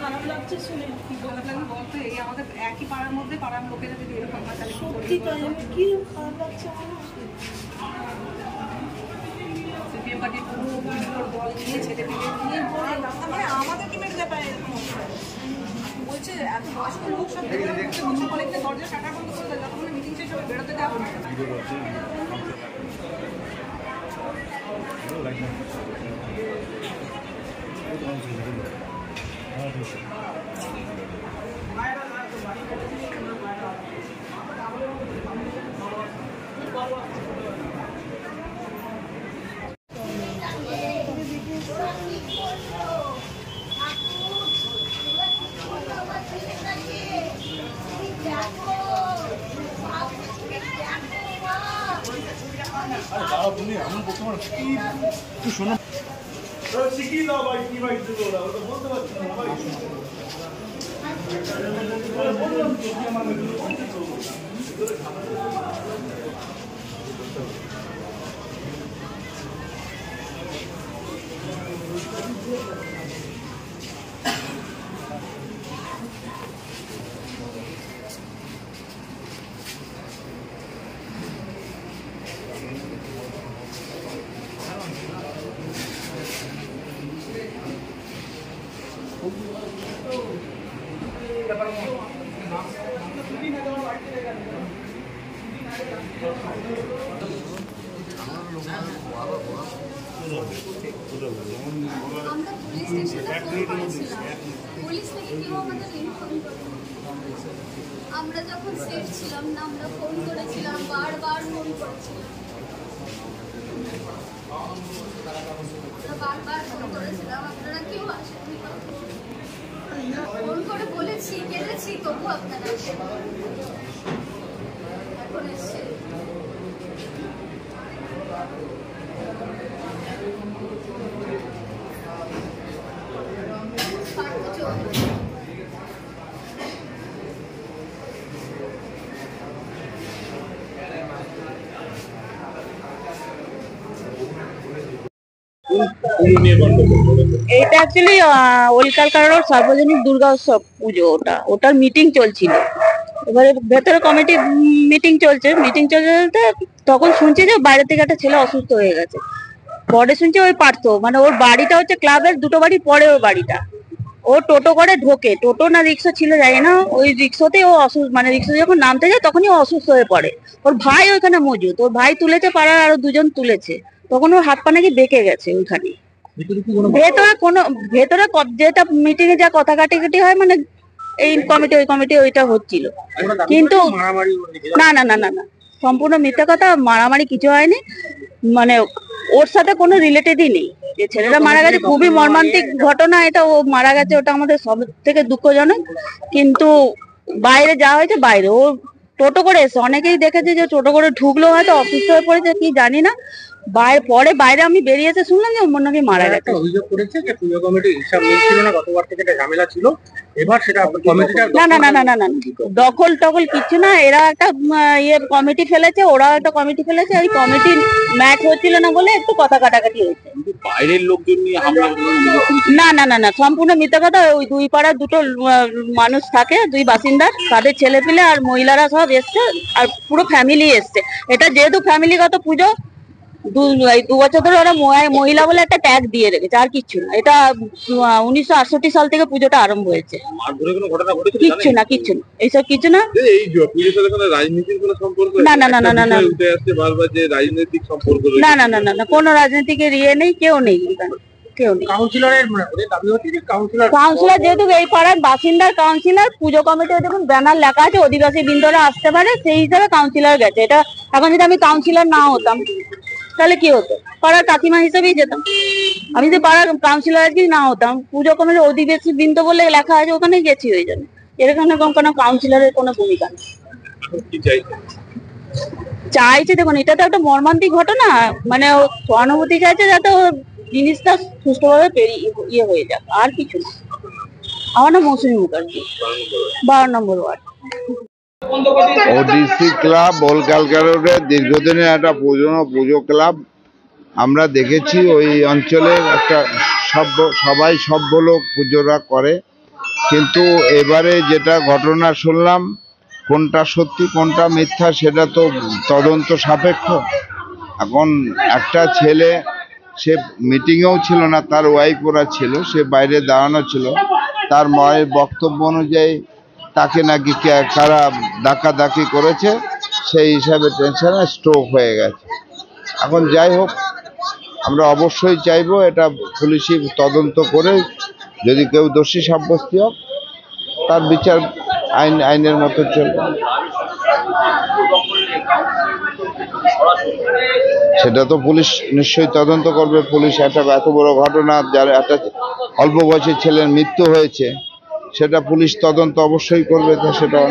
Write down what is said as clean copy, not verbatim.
খারাপ লাগছে শুনে। কি খারাপ লাগবে বলতে, এই আমাদের একই পাড়ার মধ্যে পাড়ার লোকেরা যদি এরকম না তাহলে সত্যি তাই কি খারাপ লাগছে আমার। সিপিএম পার্টির পুরো দল নিয়ে ছেলে পেলে নিয়ে মানে আমাদের টিমের ব্যাপারে এরকম বলছে এত বয়স্ক লোক সব কলেজে দরজা শাটার বন্ধ করে দেয়, যতক্ষণ মিটিং শেষ হবে বেরোতে দেওয়া হবে। শিখিয়ে দাও ভাই, কি ভাই ওরা তো বলতে পারছি না ভাই। আমরা যখন সেট ছিলাম না, আমরা ফোন করেছিলাম, বারবার ফোন করেছিলাম, বারবার ফোন করেছিলাম, আপনারা কেউ আসেননি। ফোন করে বলেছি, কেঁদেছি, তবু আপনারা এখন এসছে। এটা অ্যাকচুয়ালি ওলকালকার সার্বজনীন দুর্গা উৎসব পুজো, ওটার মিটিং চলছিল। এবারে ভেতরে কমিটি মিটিং চলতে তখন শুনছি যে বাইরে থেকে একটা ছেলে অসুস্থ হয়ে গেছে। পরে শুনছি ওই পার্থ, মানে ওর বাড়িটা হচ্ছে ক্লাবের দুটো বাড়ি পরে ওর বাড়িটা। ও টোটো করে ঢোকে, টোটো না রিক্সা ছিল জানি না, ওই রিক্সাতে ও অসুস্থ, মানে রিক্সা যখন নামতে যায় তখনই ও অসুস্থ হয়ে পড়ে। ওর ভাই ওইখানে মজুদ, ওর ভাই তুলেছে, পাড়ার আরো দুজন তুলেছে। তখন ওর হাত পা নাকি বেঁকে গেছে ওইখানে। ভেতরে যেটা মিটিং এ যা কথা কাটি হয়, মানে এই কমিটি ওই কমিটি ওইটা হচ্ছিল, কিন্তু না না না না না সম্পূর্ণ মিথ্যা কথা। মারামারি কিছু হয়নি, মানে ওর সাথে কোনো রিলেটেডই নেই। যে ছেলেটা মারা গেছে খুবই মর্মান্তিক ঘটনা, এটা ও মারা গেছে, ওটা আমাদের সব থেকে দুঃখজনক। কিন্তু বাইরে যাওয়া হয়েছে, বাইরে ও টোটো করে এসে অনেকেই দেখেছে যে টোটো করে ঢুকলো, হয়তো অসুস্থ হয়ে পড়েছে কি জানি না। পরে বাইরে আমি বেরিয়ে এসে শুনলাম যে ওর নাকি মারা গেছে। অভিযোগ করেছে যে পুজো কমিটির হিসাব মিলছিল না, গতবার থেকে একটা ঝামেলা ছিল, এবার সেটা কমিটিটা না না না না না না দখল টকল কিছু না। এরা একটা কমিটি ফেলেছে, ওরাও একটা কমিটি ফেলেছে। ওই কমিটি ম্যাচ হচ্ছিল না বলে একটু কথা কাটাকাটি হয়েছে। বাইরের লোকজন নিয়ে হামলা না না না না সম্পূর্ণ মিথ্যা কথা। ওই দুই পাড়ার দুটো মানুষ থাকে, দুই বাসিন্দা, তাদের ছেলে পেলে আর মহিলারা সব এসছে, আর পুরো ফ্যামিলি এসছে। এটা যেহেতু ফ্যামিলিগত পুজো, 2 বছর ধরে ওরা মহিলা বলে একটা ট্যাগ দিয়ে রেখেছে, আর কিচ্ছু না। এটা 1968 সাল থেকে পুজোটা আরম্ভ হয়েছে। কিচ্ছু না এইসব কিছু না। না না না না না না না না না না না কোনো রাজনীতিকের ইয়ে নেই, কেউ নেই, কেউ নেই। কাউন্সিলর যেহেতু এই পাড়ার বাসিন্দার কাউন্সিলর, পুজো কমিটি দেখুন ব্যানার লেখা আছে অধিবাসী বৃন্দরা আসতে পারে, সেই হিসাবে কাউন্সিলর গেছে। এটা এখন যদি আমি কাউন্সিলর না হতাম তাহলে কি হতো? পাড়ার কাকিমা হিসেবেই যেতাম। আমি যদি পাড়ার কাউন্সিলর আজকে না হতাম, পুজো কমিটির অধিবাসী বৃন্দ বলে লেখা আছে, ওখানে গেছি হয়ে যাবে। এরকম কোনো কাউন্সিলরের কোনো ভূমিকা নেই। চাইছে দেখুন, এটা তো একটা মর্মান্তিক ঘটনা, মানে সহানুভূতি চাইছে যাতে জিনিসটা সুষ্ঠুভাবে ইয়ে হয়ে যাক, আর কিছু না। আমার নাম মৌসুমী মুখার্জি, 12 নম্বর ওয়ার্ড। ওডিসি ক্লাব ওলকালকা রোডের দীর্ঘদিনের একটা পুজো ক্লাব। আমরা দেখেছি ওই অঞ্চলের একটা সবাই সভ্য লোক পুজোরা করে, কিন্তু এবারে যেটা ঘটনা শুনলাম, কোনটা সত্যি কোনটা মিথ্যা সেটা তো তদন্ত সাপেক্ষ। এখন একটা ছেলে, সে মিটিংয়েও ছিল না, তার ওয়াইফ ওরা ছিল, সে বাইরে দাঁড়ানো ছিল, তার মায়ের বক্তব্য অনুযায়ী তাকে নাকি কারা ডাকাডাকি করেছে, সেই হিসাবে টেনশনে স্ট্রোক হয়ে গেছে। এখন যাই হোক, আমরা অবশ্যই চাইবো এটা পুলিশি তদন্ত করে যদি কেউ দোষী সাব্যস্ত হোক, তার বিচার আইনের মতো চলবে। সেটা তো পুলিশ নিশ্চয়ই তদন্ত করবে। পুলিশ একটা এত বড় ঘটনা, যার একটা অল্প বয়সী ছেলের মৃত্যু হয়েছে, সেটা পুলিশ তদন্ত অবশ্যই করবে। তো সেটা